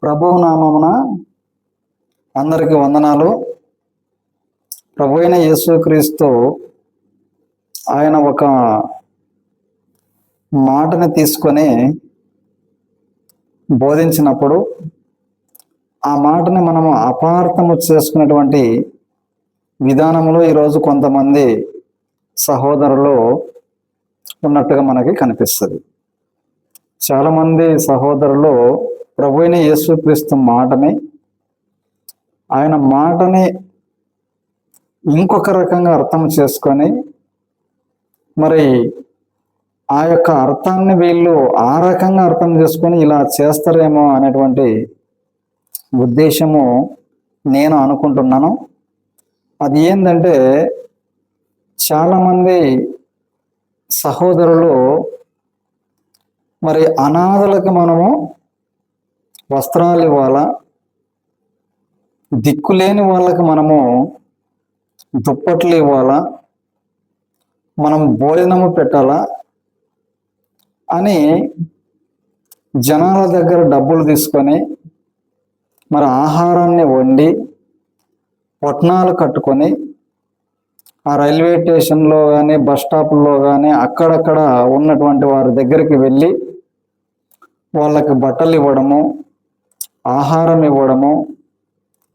ప్రభువు నామమున అందరికి వందనాలు. ప్రభు అయిన యేసుక్రీస్తు ఆయన ఒక మాటని తీసుకొని బోధించినప్పుడు ఆ మాటని మనము అపార్థము చేసుకున్నటువంటి విధానంలో ఈరోజు కొంతమంది సహోదరులు ఉన్నట్టుగా మనకి కనిపిస్తుంది. చాలామంది సహోదరులు ప్రభు అయిన యేసుక్రీస్తు మాటని ఆయన మాటని ఇంకొక రకంగా అర్థం చేసుకొని మరి ఆ యొక్క అర్థాన్ని వీళ్ళు ఆ రకంగా అర్థం చేసుకొని ఇలా చేస్తారేమో అనేటువంటి ఉద్దేశము నేను అనుకుంటున్నాను. అది ఏంటంటే చాలామంది సహోదరులు మరి అనాథలకు మనము వస్త్రాలు ఇవ్వాలా, దిక్కులేని వాళ్ళకి మనము దుప్పట్లు ఇవ్వాలా, మనం భోజనము పెట్టాలా అని జనాల దగ్గర డబ్బులు తీసుకొని మరి ఆహారాన్ని వండి పొట్నాలు కట్టుకొని ఆ రైల్వే స్టేషన్లో కానీ బస్ స్టాప్లో కానీ అక్కడక్కడ ఉన్నటువంటి వారి దగ్గరికి వెళ్ళి వాళ్ళకి బట్టలు ఇవ్వడము, ఆహారం ఇవ్వడము,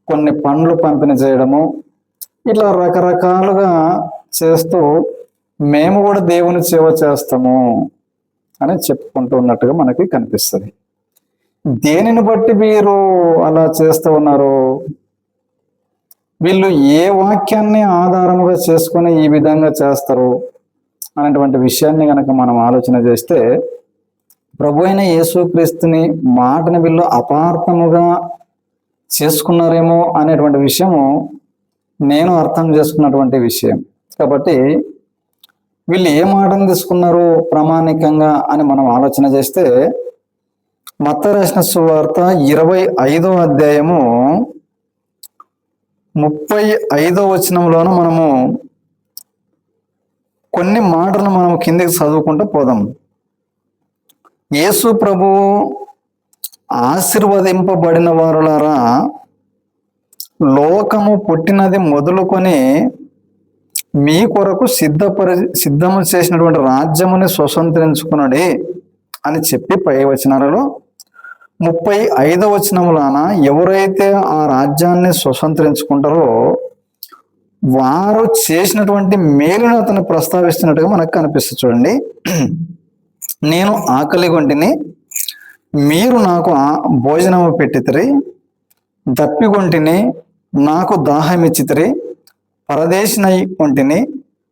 కొన్ని పండ్లు పంపిణీ చేయడము, ఇట్లా రకరకాలుగా చేస్తూ మేము కూడా దేవుని సేవ చేస్తాము అని చెప్పుకుంటూ ఉన్నట్టుగా మనకి కనిపిస్తుంది. దేనిని బట్టి వీరు అలా చేస్తూ ఉన్నారు? వీళ్ళు ఏ వాక్యాన్ని ఆధారముగా చేసుకొని ఈ విధంగా చేస్తారు అనేటువంటి విషయాన్ని కనుక మనం ఆలోచన చేస్తే ప్రభు అయిన యేసుక్రీస్తుని మాటని వీళ్ళు అపార్థముగా చేసుకున్నారేమో అనేటువంటి విషయము నేను అర్థం చేసుకున్నటువంటి విషయం. కాబట్టి వీళ్ళు ఏ మాటను తీసుకున్నారు ప్రామాణికంగా అని మనం ఆలోచన చేస్తే మత్తయి రాసిన సువార్త 25వ అధ్యాయము 35వ వచనంలోనూ మనము కొన్ని మాటలను మనం కిందకి చదువుకుంటూ పోదాం. యేసు ప్రభువు ఆశీర్వదింపబడిన వారులారా, లోకము పుట్టినది మొదలుకొని మీ కొరకు సిద్ధము చేసినటువంటి రాజ్యముని స్వతంత్రించుకున్నది అని చెప్పి పై వచనాలలో 35వ వచనములాన ఎవరైతే ఆ రాజ్యాన్ని స్వతంత్రించుకుంటారో వారు చేసినటువంటి మేలును అతను ప్రస్తావిస్తున్నట్టుగా మనకు కనిపిస్తుంది. చూడండి, నేను ఆకలిగొంటిని, మీరు నాకు భోజనము పెట్టితిరి, దప్పిగొంటిని, నాకు దాహమిచ్చితిరి, పరదేశినై ఉంటిని,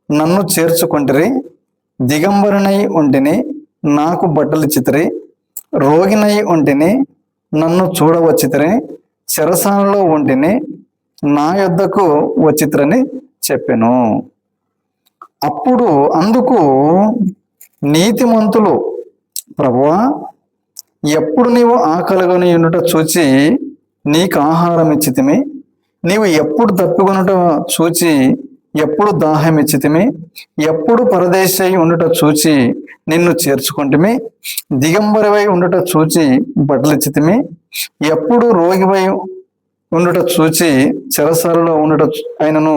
నన్ను చేర్చుకొంటిరి, దిగంబరునై ఉంటిని, నాకు బట్టలు ఇచ్చితిరి, రోగినై ఉంటిని, నన్ను చూడవచ్చితిరి, చెరసాలలో ఉంటిని, నా యొద్దకు వచ్చితిరని చెప్పెను. అప్పుడు అందుకు నీతిమంతులు, ప్రభువా, ఎప్పుడు నీవు ఆకలిగొని ఉండుట చూచి నీకు ఆహారం ఇచ్చితిమి, నీవు ఎప్పుడు తప్పికొనుట చూచి ఎప్పుడు దాహం ఇచ్చితిమి, ఎప్పుడు పరదేశి ఉండుట చూచి నిన్ను చేర్చుకుంటుమి, దిగంబరివై ఉండుట చూచి బట్టలు ఇచ్చితిమి, ఎప్పుడు రోగివై ఉండుట చూచి చెరసాలలో ఉండుట ఆయనను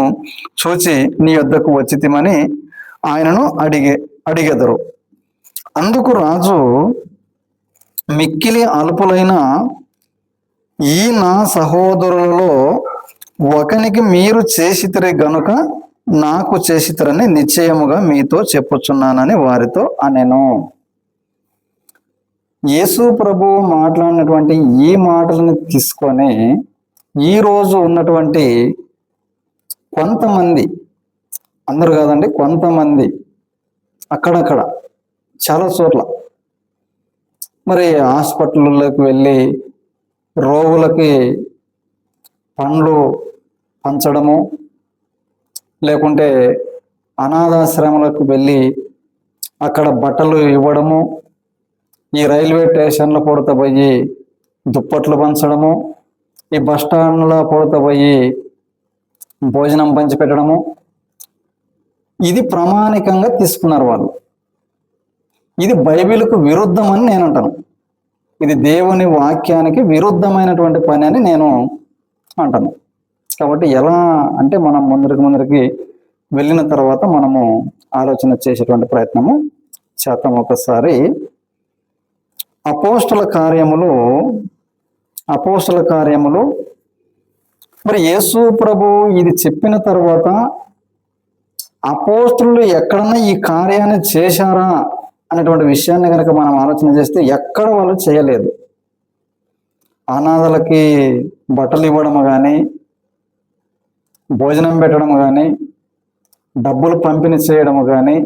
చూచి నీ వద్దకు వచ్చితిమని ఆయనను అడిగెదరు. అందుకు రాజు, మిక్కిలి అల్పులైన ఈ నా సహోదరులలో ఒకనికి మీరు చేసితరే గనుక నాకు చేసితరని నిశ్చయముగా మీతో చెప్పుచున్నానని వారితో అనెను. యేసు ప్రభువు మాట్లాడినటువంటి ఈ మాటలను తీసుకొని ఈరోజు ఉన్నటువంటి కొంతమంది, అందరూ కాదండి, కొంతమంది అక్కడక్కడ చాలా చోట్ల మరి హాస్పిటల్లోకి వెళ్ళి రోగులకి పండ్లు పంచడము, లేకుంటే అనాథాశ్రమాలకు వెళ్ళి అక్కడ బట్టలు ఇవ్వడము, ఈ రైల్వే స్టేషన్లో పోయి దుప్పట్లు పంచడము, ఈ బస్ స్టాండ్లో పోయి భోజనం పంచిపెట్టడము, ఇది ప్రామాణికంగా తీసుకున్నారు వాళ్ళు. ఇది బైబిల్కు విరుద్ధమని నేను అంటాను. ఇది దేవుని వాక్యానికి విరుద్ధమైనటువంటి పని అని నేను అంటాను. కాబట్టి ఎలా అంటే మనం ముందరికి వెళ్ళిన తర్వాత మనము ఆలోచన చేసేటువంటి ప్రయత్నము చేద్దాం. ఒకసారి అపోస్తల కార్యములు మరి యేసు ప్రభు ఇది చెప్పిన తర్వాత అపోస్తలులు ఎక్కడన్నా ఈ కార్యాన్ని చేశారా అనేటువంటి విషయాన్ని కనుక మనం ఆలోచన చేస్తే ఎక్కడ వాళ్ళు చేయలేదు. అనాథలకి బట్టలు ఇవ్వడము కానీ, భోజనం పెట్టడము కానీ, డబ్బులు పంపిణీ చేయడము కానీ,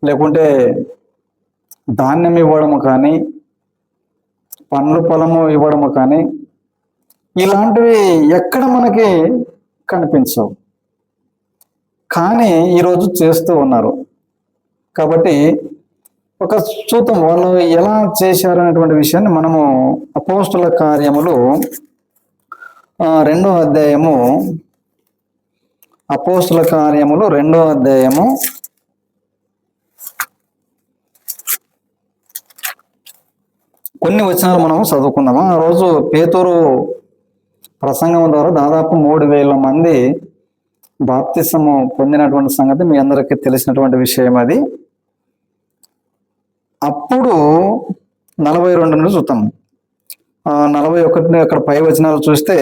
లేకుంటే ధాన్యం ఇవ్వడము కానీ, పండ్లు పొలము ఇవ్వడము కానీ, ఇలాంటివి ఎక్కడ మనకి కనిపించవు. కానీ ఈరోజు చేస్తూ ఉన్నారు. కాబట్టి ఒక చూద్దాం వాళ్ళు ఎలా చేశారు అనేటువంటి విషయాన్ని మనము అపోస్తల కార్యములు 2వ అధ్యాయము కొన్ని వచనాలు మనం చదువుకుందాము. ఆ రోజు పేతురు ప్రసంగం ద్వారా దాదాపు 3,000 మంది బాప్తిసము పొందినటువంటి సంగతి మీ అందరికీ తెలిసినటువంటి విషయం అది. అప్పుడు 42 నుండి చూద్దాం. 41 అక్కడ పై వచనాలు చూస్తే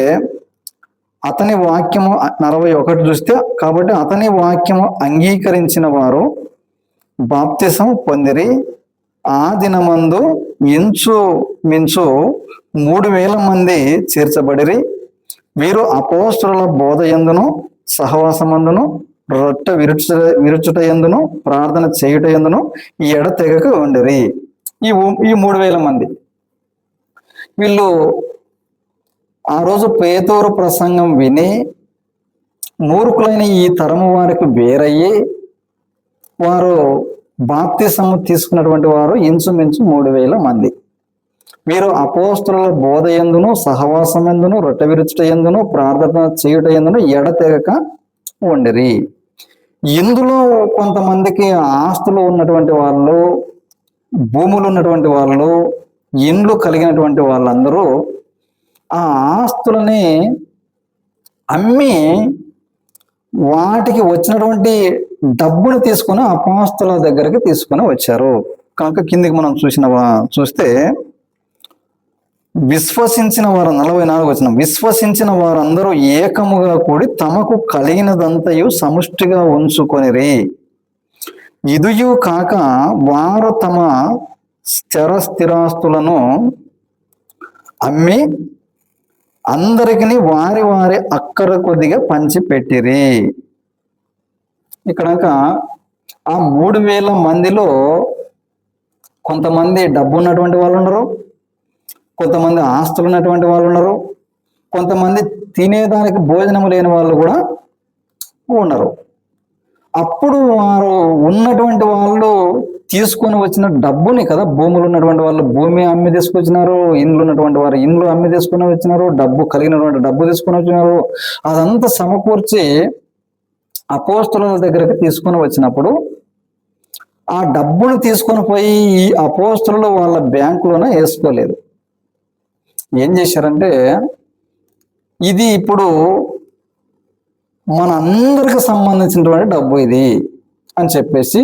అతని వాక్యము 41 చూస్తే, కాబట్టి అతని వాక్యము అంగీకరించిన వారు బాప్తిసం పొందిరి. ఆ దినమందు ఇంచుమించు 3,000 మంది చేర్చబడిరి. వీరు అపోస్తలుల బోధ యందును, సహవాసమందును, రొట్టె విరుచుట యందును, ప్రార్థన చేయుట యందును ఎడతెగక ఉండిరి. ఈ 3,000 మంది వీళ్ళు ఆ రోజు పేతురు ప్రసంగం విని మూర్ఖులైన ఈ తరము వారికి వేరయ్యి వారు బాప్తిసము తీసుకున్నటువంటి వారు ఇంచుమించు 3,000 మంది. వీరు అపోస్తలుల బోధ యందును, సహవాసమందును, రొట్టె విరుచుట యందును, ప్రార్థన చేయుట యందును ఎడతెగక ఉండిరి. ఇందులో కొంతమందికి ఆస్తులు ఉన్నటువంటి వాళ్ళు, భూములు ఉన్నటువంటి వాళ్ళు, ఇండ్లు కలిగినటువంటి వాళ్ళందరూ ఆ ఆస్తులని అమ్మి వాటికి వచ్చినటువంటి డబ్బును తీసుకుని అపోస్తలుల దగ్గరికి తీసుకుని వచ్చారు. కనుక కిందికి మనం చూస్తే విశ్వసించిన వారు 44 వచనం, విశ్వసించిన వారందరూ ఏకముగా కూడి తమకు కలిగినదంతయు సముష్టిగా ఉంచుకొనిరి. ఇదియు కాక వారు తమ స్థిరాస్తులను అమ్మి అందరికి వారి వారి అక్కర కొద్దిగా పంచిపెట్టిరి. ఇక్కడ ఆ 3,000 మందిలో కొంతమంది డబ్బు ఉన్నటువంటి వాళ్ళు ఉన్నారు, కొంతమంది ఆస్తులు ఉన్నటువంటి వాళ్ళు ఉన్నారు, కొంతమంది తినేదానికి భోజనం లేని వాళ్ళు కూడా ఉన్నారు. అప్పుడు వారు ఉన్నటువంటి వాళ్ళు తీసుకొని వచ్చిన డబ్బుని కదా, భూములు ఉన్నటువంటి వాళ్ళు భూమి అమ్మి తీసుకొచ్చినారు, ఇండ్లు ఉన్నటువంటి వారు ఇండ్లు అమ్మి తీసుకొని వచ్చినారు, డబ్బు కలిగినటువంటి డబ్బు తీసుకొని వచ్చినారు. అదంతా సమకూర్చి అపోస్తలుల దగ్గరికి తీసుకొని వచ్చినప్పుడు ఆ డబ్బును తీసుకొని పోయి ఈ అపోస్తలులు వాళ్ళ బ్యాంకులోనే వేసుకోలేదు. ఏం చేశారంటే, ఇది ఇప్పుడు మన అందరికి సంబంధించినటువంటి డబ్బు ఇది అని చెప్పేసి,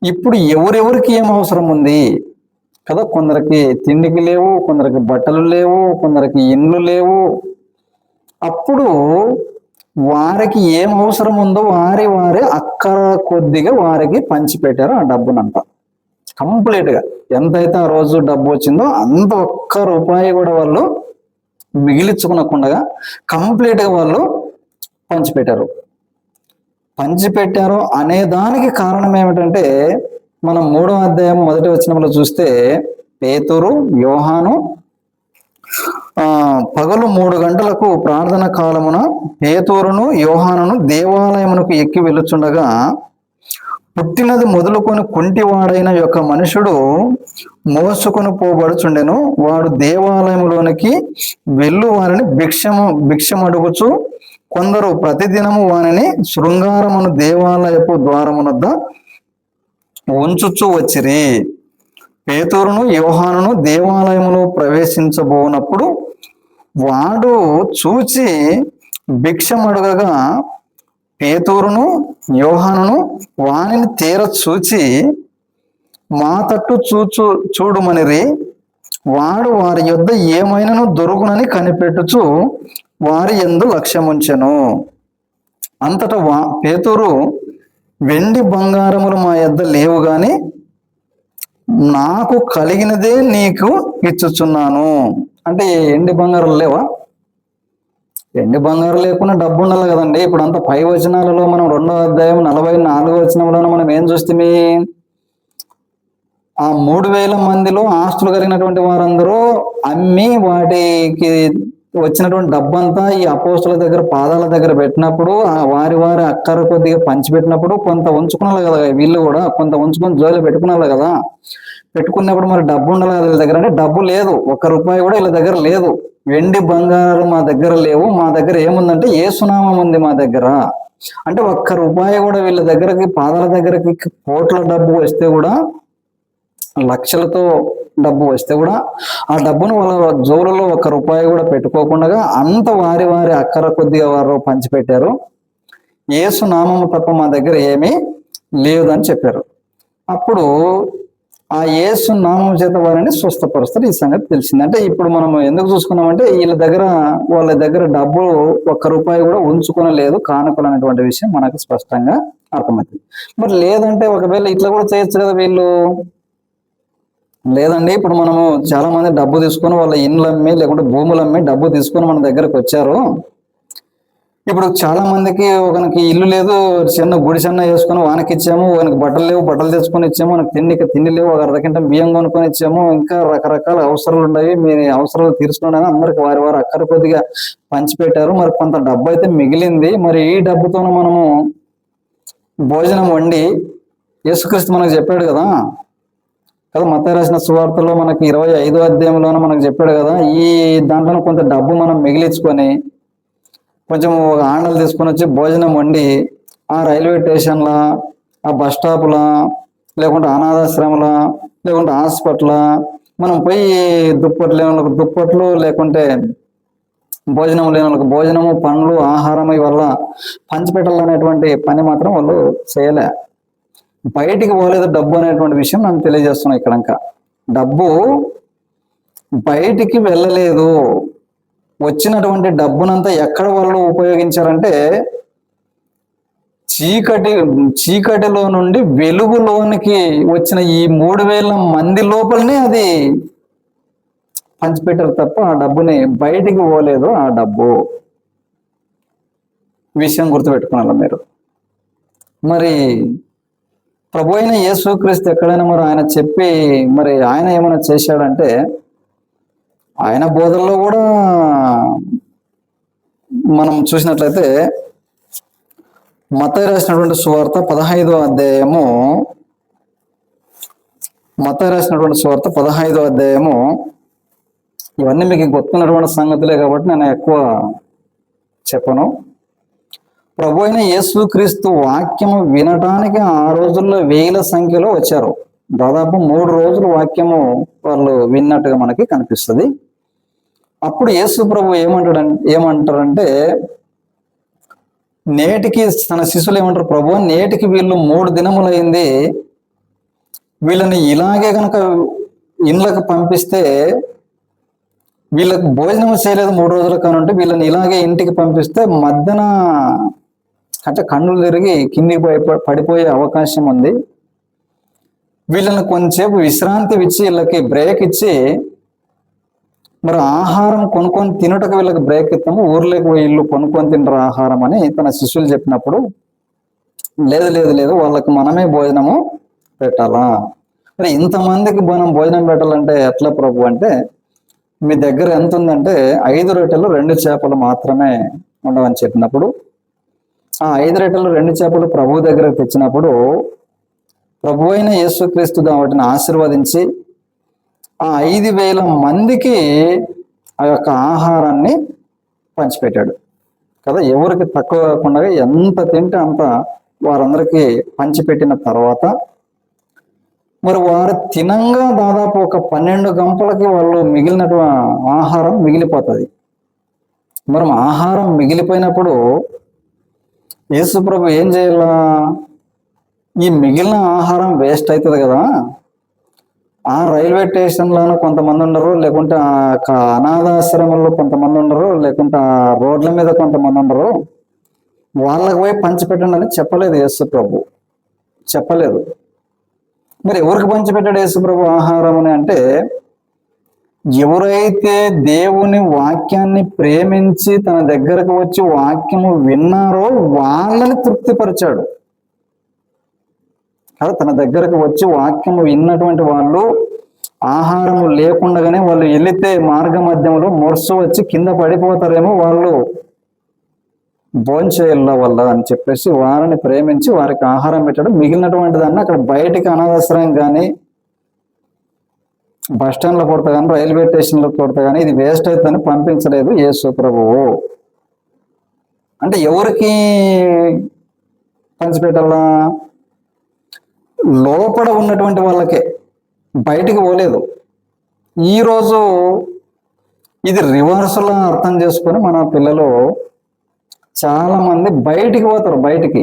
ఇప్పుడు ఎవరెవరికి ఏం అవసరం ఉంది కదా, కొందరికి తిండికి లేవు, కొందరికి బట్టలు లేవు, కొందరికి ఇండ్లు లేవు. అప్పుడు వారికి ఏం అవసరం ఉందో వారి అక్కర కొద్దిగా వారికి పంచిపెట్టారు ఆ డబ్బునంతా కంప్లీట్గా. ఎంతైతే ఆ రోజు డబ్బు వచ్చిందో అంత ఒక్క రూపాయి కూడా వాళ్ళు మిగిలించుకునకుండా కంప్లీట్గా వాళ్ళు పంచిపెట్టారు అనే దానికి కారణం ఏమిటంటే, మనం 3వ అధ్యాయం 1వ వచనంలో చూస్తే పేతురు, యోహాను పగలు 3 గంటలకు ప్రార్థన కాలమున పేతురును యోహానును దేవాలయమునకు ఎక్కి వెళ్ళుచుండగా పుట్టినది మొదలుకొని కుంటివాడైన యొక్క మనుషుడు మోసుకొని పోబడుచుండెను. వాడు దేవాలయములోనికి వెళ్ళు వారిని భిక్షమడుగుచు కొందరు ప్రతిదినము వానిని శృంగారమును దేవాలయపు ద్వారమునొద్ద ఉంచుచు వచ్చిరి. పేతురును యోహానును దేవాలయములో ప్రవేశించబోనప్పుడు వాడు చూచి భిక్షమడుగగా పేతురును యోహానును వానిని తీర చూచి మా తట్టు చూడుమనిరి. వాడు వారి యొద్ద ఏమైనను దొరుకునని కనిపెట్టుచు వారి యందు లక్ష్యముంచెను. అంతటా పేతురు, వెండి బంగారములు మా యొద్ద లేవు గాని నాకు కలిగినదే నీకు ఇచ్చుచున్నాను. అంటే ఎండి బంగారం లేవా? ఎండి బంగారం లేకుండా డబ్బు ఉండాలి కదండి. ఇప్పుడు అంతా పై వచనాలలో మనం 2వ అధ్యాయం 44వ వచనంలో మనం ఏం చూస్తే, ఆ 3000 మందిలో ఆస్తులు కలిగినటువంటి వారందరూ అమ్మి వాటికి వచ్చినటువంటి డబ్బంతా ఈ అపోస్తుల దగ్గర పాదాల దగ్గర పెట్టినప్పుడు, వారి అక్కర కొద్దిగా పంచిపెట్టినప్పుడు కొంత ఉంచుకున్నారు కదా, వీళ్ళు కూడా కొంత ఉంచుకొని జోలి పెట్టుకున్నారు కదా. పెట్టుకున్నప్పుడు మరి డబ్బు ఉండాలి కదా వీళ్ళ దగ్గర. అంటే డబ్బు లేదు, ₹1 కూడా వీళ్ళ దగ్గర లేదు. వెండి బంగారు మా దగ్గర లేవు, మా దగ్గర ఏముందంటే యేసునామం ఉంది మా దగ్గర. అంటే ₹1 కూడా వీళ్ళ దగ్గరకి పాదాల దగ్గరకి కోట్ల డబ్బు వస్తే కూడా, లక్షలతో డబ్బు వస్తే కూడా ఆ డబ్బును వాళ్ళ జోలులో ₹1 కూడా పెట్టుకోకుండా అంత వారి అక్కర కొద్దిగా వారు పంచిపెట్టారు. యేసు నామము తప్ప మా దగ్గర ఏమీ లేదని చెప్పారు. అప్పుడు ఆ యేసు నామం చేత వారిని స్వస్థపరుస్తారు. ఈ సంగతి తెలిసింది. అంటే ఇప్పుడు మనం ఎందుకు చూసుకున్నామంటే వాళ్ళ దగ్గర డబ్బు ₹1 కూడా ఉంచుకోనలేదు, కానుకలు అనేటువంటి విషయం మనకు స్పష్టంగా అర్థమవుతుంది. మరి లేదంటే ఒకవేళ ఇట్లా కూడా చేయొచ్చు కదా వీళ్ళు. లేదండి, ఇప్పుడు మనము చాలా మంది డబ్బు తీసుకొని వాళ్ళ ఇండ్లు అమ్మి లేకుంటే భూములు అమ్మి డబ్బు తీసుకొని మన దగ్గరకు వచ్చారు. ఇప్పుడు చాలా మందికి ఒకనికి ఇల్లు లేదు, చిన్న గుడిసెన్న వేసుకొని వానకి ఇచ్చాము, వానికి బట్టలు లేవు, బట్టలు తెచ్చుకొని ఇచ్చాము, మనకు తిండి లేవు, ఒక అర్ధకింట బియ్యం కొనుక్కొని ఇచ్చాము, ఇంకా రకరకాల అవసరాలు ఉన్నాయి, మీ అవసరాలు తీర్చుకోవడానికి అందరికి వారి అక్కర కొద్దిగా పంచిపెట్టారు. మరి కొంత డబ్బు అయితే మిగిలింది. మరి ఈ డబ్బుతోనే మనము భోజనం వండి, యేసుక్రీస్తు మనకు చెప్పాడు కదా మత్తయి రాసిన సువార్తలో మనకి 25వ అధ్యాయంలోనే మనకు చెప్పాడు కదా, ఈ దాంట్లో కొంత డబ్బు మనం మిగిలించుకొని కొంచెం ఒక ఆండలు తీసుకొని వచ్చి భోజనం వండి ఆ రైల్వే స్టేషన్ల, ఆ బస్ స్టాప్ల, లేకుంటే అనాథాశ్రమంల, లేకుంటే హాస్పిటల్ మనం పోయి దుప్పట్లు లేని వాళ్ళకి దుప్పట్లు, లేకుంటే భోజనం లేని వాళ్ళకి భోజనము, పండ్లు, ఆహారం వల్ల పంచిపెట్టాలనేటువంటి పని మాత్రం వాళ్ళు చేయలే. బయటికి పోలేదు డబ్బు అనేటువంటి విషయం నాకు తెలియజేస్తున్నాం. ఇక్కడ ఇంకా డబ్బు బయటికి వెళ్ళలేదు. వచ్చినటువంటి డబ్బునంతా ఎక్కడ వాళ్ళు ఉపయోగించారంటే చీకటిలో నుండి వెలుగులోనికి వచ్చిన ఈ 3000 మంది లోపలనే అది పంచిపెట్టారు తప్ప ఆ డబ్బుని బయటికి పోలేదు. ఆ డబ్బు విషయం గుర్తుపెట్టుకున్నారు మీరు. మరి ప్రభు అయిన యేసుక్రీస్తు ఎక్కడైనా మరి ఆయన చెప్పి మరి ఆయన ఏమైనా చేశాడంటే, ఆయన బోధనలో కూడా మనం చూసినట్లయితే మత్తయి రాసినటువంటి సువార్త 15వ అధ్యాయము, ఇవన్నీ మీకు గుర్తున్నటువంటి సంగతులే కాబట్టి నేను ఎక్కువ చెప్పను. ప్రభు అయిన యేసుక్రీస్తు వాక్యము వినటానికి ఆ రోజుల్లో 1000 సంఖ్యలో వచ్చారు. దాదాపు 3 రోజులు వాక్యము వాళ్ళు విన్నట్టుగా మనకి కనిపిస్తుంది. అప్పుడు యేసు ప్రభు ఏమంటారంటే నేటికి తన శిష్యులు ఏమంటారు, ప్రభు నేటికి వీళ్ళు 3 దినములైంది, వీళ్ళని ఇలాగే కనుక ఇండ్లకు పంపిస్తే, వీళ్ళకి భోజనం చేయలేదు 3 రోజుల కానుంటే వీళ్ళని ఇలాగే ఇంటికి పంపిస్తే మధ్యన అంటే కన్నులు తిరిగి కిందికి పడిపోయే అవకాశం ఉంది. వీళ్ళని కొంచెంసేపు విశ్రాంతి ఇచ్చి, వీళ్ళకి బ్రేక్ ఇచ్చి, మరి ఆహారం కొనుక్కొని తినటకు వీళ్ళకి బ్రేక్ ఇస్తాము, ఊర్లోకి పోయి ఇల్లు కొనుక్కొని తినరు ఆహారం అని తన శిష్యులు చెప్పినప్పుడు, లేదు వాళ్ళకి మనమే భోజనము పెట్టాలా. మరి ఇంతమందికి మనం భోజనం పెట్టాలంటే ఎట్లా ప్రభు అంటే, మీ దగ్గర ఎంత ఉందంటే 5 రొట్టెలు 2 చేపలు మాత్రమే ఉండవని చెప్పినప్పుడు, ఆ 5 రొట్టెలు 2 చేపలు ప్రభు దగ్గర తెచ్చినప్పుడు ప్రభు అయిన యేసుక్రీస్తు వాటిని ఆశీర్వదించి ఆ 5000 మందికి ఆ యొక్క ఆహారాన్ని పంచిపెట్టాడు కదా. ఎవరికి తక్కువ కాకుండా ఎంత తింటే అంత వారందరికీ పంచిపెట్టిన తర్వాత మరి వారు తినంగా దాదాపు ఒక 12 గంపలకి వాళ్ళు మిగిలినటువంటి ఆహారం మిగిలిపోతుంది. మరి ఆహారం మిగిలిపోయినప్పుడు యేసు ప్రభు ఏం చేయాలా? ఈ మిగిలిన ఆహారం వేస్ట్ అవుతుంది కదా, ఆ రైల్వే స్టేషన్లోనూ కొంతమంది ఉండరు, లేకుంటే ఆ అనాథాశ్రమంలో కొంతమంది ఉండరు, లేకుంటే ఆ రోడ్ల మీద కొంతమంది ఉండరు, వాళ్ళకి పోయి పంచిపెట్టండి అని చెప్పలేదు యేసు ప్రభు, చెప్పలేదు. మరి ఎవరికి పంచిపెట్టాడు యేసు ప్రభు ఆహారం అని అంటే, ఎవరైతే దేవుని వాక్యాన్ని ప్రేమించి తన దగ్గరకు వచ్చి వాక్యము విన్నారో వాళ్ళని తృప్తిపరిచాడు కదా. తన దగ్గరకు వచ్చి వాక్యము విన్నటువంటి వాళ్ళు ఆహారము లేకుండానే వాళ్ళు వెళితే మార్గ మధ్యంలో మొర్సు వచ్చి కింద పడిపోతారేమో, వాళ్ళు భోంచేయాల వల్ల అని చెప్పేసి వారిని ప్రేమించి వారికి ఆహారం పెట్టడం. మిగిలినటువంటి దాన్ని అక్కడ బయటికి అనాథాశ్రయం కానీ, బస్ స్టాండ్లో కొడతా కానీ, రైల్వే స్టేషన్లో కొడతా కానీ ఇది వేస్ట్ అవుతుందని పంపించలేదు యేసు ప్రభువు. అంటే ఎవరికి పంచిపెట్టాలా? లోపల ఉన్నటువంటి వాళ్ళకే, బయటికి పోలేదు. ఈరోజు ఇది రివర్స్లో అర్థం చేసుకొని మన పిల్లలు చాలా మంది బయటికి పోతారు. బయటికి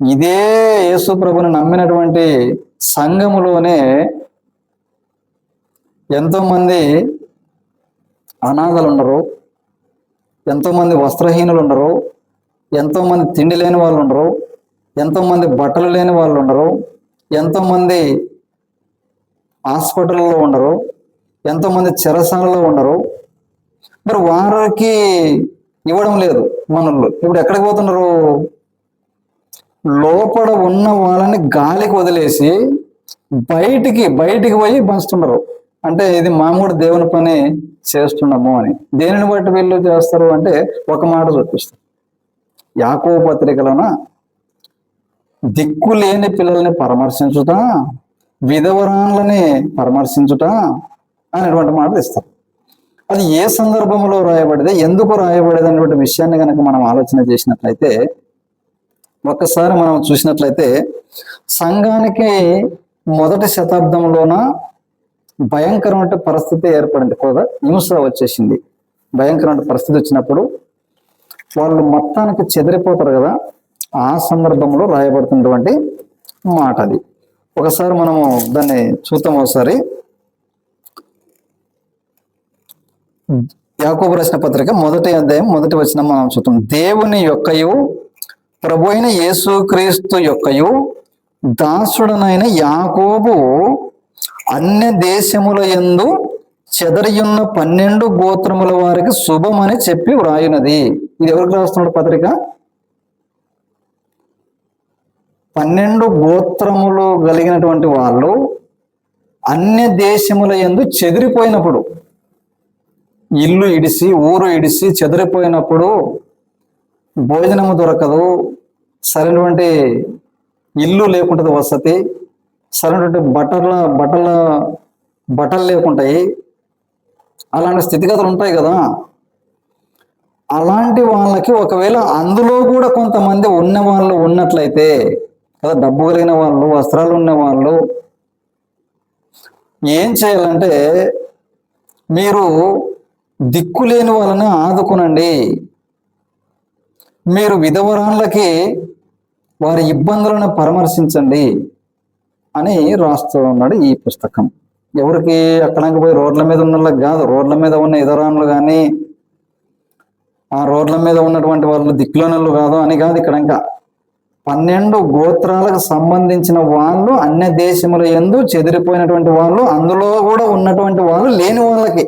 ఇదే యేసు ప్రభుని నమ్మినటువంటి సంఘములోనే ఎంతోమంది అనాథలు ఉండరు, ఎంతోమంది వస్త్రహీనులు ఉండరు, ఎంతోమంది తిండి లేని వాళ్ళు ఉండరు, ఎంతోమంది బట్టలు లేని వాళ్ళు ఉండరు, ఎంతోమంది హాస్పిటల్లో ఉండరు, ఎంతోమంది చెరసాలలో ఉండరు. మరి వారికి ఇవ్వడం లేదు మనల్లో. ఇప్పుడు ఎక్కడికి పోతున్నారు? లోపల ఉన్న వాళ్ళని గాలికి వదిలేసి బయటికి పోయి పంచుతున్నారు. అంటే ఇది మామూలు దేవుని పని చేస్తున్నాము అని. దేనిని బట్టి వీళ్ళు చేస్తారు అంటే ఒక మాట చూపిస్తారు. యాకోబు పత్రికలోన దిక్కు లేని పిల్లల్ని పరామర్శించుట, విధవరాన్లని పరామర్శించుట అనేటువంటి మాటలు ఇస్తారు. అది ఏ సందర్భంలో రాయబడితే, ఎందుకు రాయబడేది అనేటువంటి విషయాన్ని కనుక మనం ఆలోచన చేసినట్లయితే, ఒక్కసారి మనం చూసినట్లయితే సంఘానికి మొదటి శతాబ్దంలోన భయంకరమైన పరిస్థితి ఏర్పడింది. కూడా హింస వచ్చేసింది. భయంకరమైన పరిస్థితి వచ్చినప్పుడు వాళ్ళు మొత్తానికి చెదిరిపోతారు కదా, ఆ సందర్భంలో రాయబడుతున్నటువంటి మాట అది. ఒకసారి మనము దాన్ని చూద్దాం. ఒకసారి యాకోబు రాసిన పత్రిక 1వ అధ్యాయం 1వ వచనం మనం చూద్దాం. దేవుని యొక్కయు ప్రభు అయిన యేసుక్రీస్తు యొక్కయు దాసుడనైన యాకోబు అన్య దేశముల యందు చెదరియున్న 12 గోత్రముల వారికి శుభమని చెప్పి వ్రాయునది. ఇది ఎవరికి రాస్తున్నాడు పత్రిక? 12 గోత్రములు కలిగినటువంటి వాళ్ళు అన్య దేశముల యందు చెదిరిపోయినప్పుడు, ఇల్లు ఇడిసి ఊరు ఇడిసి చెదిరిపోయినప్పుడు, భోజనము దొరకదు, సరైనటువంటి ఇల్లు లేకుంటుంది, వసతి, సరైనటువంటి బట్టలు లేకుంటాయి, అలాంటి స్థితిగతులు ఉంటాయి కదా. అలాంటి వాళ్ళకి ఒకవేళ అందులో కూడా కొంతమంది ఉన్న వాళ్ళు ఉన్నట్లయితే కదా, డబ్బు కలిగిన వాళ్ళు, వస్త్రాలు ఉన్న వాళ్ళు, ఏం చేయాలంటే మీరు దిక్కు లేని వాళ్ళని ఆదుకునండి, మీరు విధవరాళ్ళకి వారి ఇబ్బందులను పరామర్శించండి అని రాస్తూ ఉన్నాడు ఈ పుస్తకం. ఎవరికి అక్కడికి పోయి రోడ్ల మీద ఉన్న వాళ్ళకి కాదు, రోడ్ల మీద ఉన్న విధవరాళ్ళు కానీ ఆ రోడ్ల మీద ఉన్నటువంటి వాళ్ళు దిక్కులోనళ్ళు కాదు అని కాదు. ఇక్కడ ఇంకా 12 గోత్రాలకు సంబంధించిన వాళ్ళు, అన్య దేశముల యందు చెదిరిపోయినటువంటి వాళ్ళు, అందులో కూడా ఉన్నటువంటి వాళ్ళు లేని వాళ్ళకి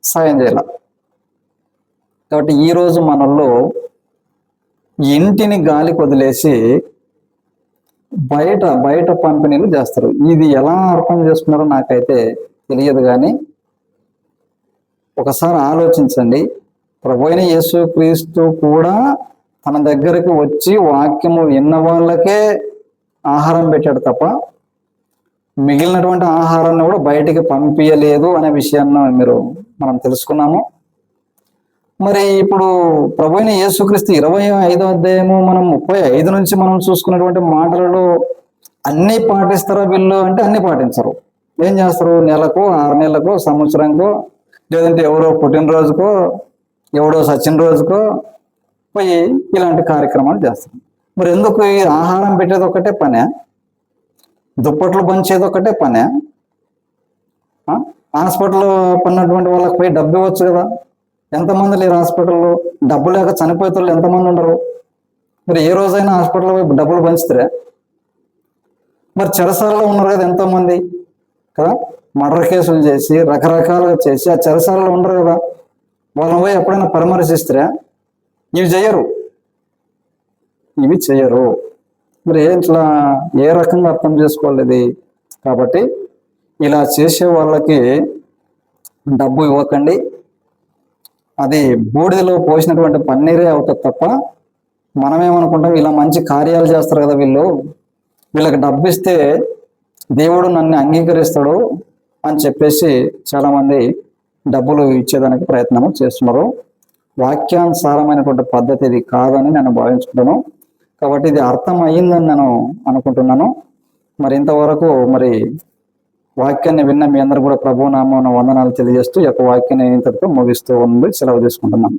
సాయం చేయాలి. కాబట్టి ఈరోజు మనల్లో ఇంటిని గాలికి వదిలేసి బయట పంపిణీలు చేస్తారు. ఇది ఎలా అర్థం చేసుకున్నారో నాకైతే తెలియదు, కానీ ఒకసారి ఆలోచించండి. ప్రభు అయిన యేసుక్రీస్తు కూడా తన దగ్గరకు వచ్చి వాక్యము విన్న వాళ్ళకే ఆహారం పెట్టాడు తప్ప మిగిలినటువంటి ఆహారాన్ని కూడా బయటికి పంపించలేదు అనే విషయాన్ని మనం తెలుసుకున్నాము. మరి ఇప్పుడు ప్రభు అయిన యేసుక్రీస్తు 25వ అధ్యాయము మనం 35 నుంచి మనం చూసుకున్నటువంటి మాటలలో అన్నీ పాటిస్తారా వీళ్ళు అంటే అన్నీ పాటించరు. ఏం చేస్తారు? నెలకు, 6 నెలలకు, సంవత్సరంకో, లేదంటే ఎవరో పుట్టినరోజుకో, ఎవడో సచిన రోజుకో పోయి ఇలాంటి కార్యక్రమాలు చేస్తారు. మరి ఎందుకు? ఈ ఆహారం పెట్టేది ఒకటే పనే, దుప్పట్లు పంచేది ఒకటే పనే, హాస్పిటల్ పడినటువంటి వాళ్ళకి పోయి డబ్బు ఇవ్వచ్చు కదా. ఎంతమంది లేరు హాస్పిటల్లో? డబ్బు లేక చనిపోయే వాళ్ళు ఎంతమంది ఉండరు? మరి ఏ రోజైనా హాస్పిటల్లో పోయి డబ్బులు పంచుతారా? మరి చెరసాలలో ఉన్నారు కదా ఎంతోమంది కదా, మర్డర్ కేసులు చేసి రకరకాలుగా చేసి ఆ చెరసాలలో ఉండరు కదా, వాళ్ళని పోయి ఎప్పుడైనా పరామర్శిస్తారా? ఇవి చేయరు, ఇవి చేయరు. మరి ఇట్లా ఏ రకంగా అర్థం చేసుకోవాలి ఇది? కాబట్టి ఇలా చేసే వాళ్ళకి డబ్బు ఇవ్వకండి. అది బూడిదలో పోసినటువంటి పన్నీరే అవుతుంది తప్ప మనమేమనుకుంటాం, ఇలా మంచి కార్యాలు చేస్తారు కదా వీళ్ళు, వీళ్ళకి డబ్బు ఇస్తే దేవుడు నన్ను అంగీకరిస్తాడు అని చెప్పేసి చాలామంది డబ్బులు ఇచ్చేదానికి ప్రయత్నం చేస్తున్నారు. వాక్యానుసారమైనటువంటి పద్ధతి ఇది కాదని నేను భావించుకుంటాను. కాబట్టి ఇది అర్థం అయ్యిందని నేను అనుకుంటున్నాను. మరి ఇంతవరకు మరి వాక్యాన్ని విన్న మీ అందరూ కూడా ప్రభువు నామమున వందనాలు తెలియజేస్తూ ఈ యొక్క వాక్యాన్ని ఇంతటితో ముగిస్తూ ఉంది. సెలవు తీసుకుంటున్నాను.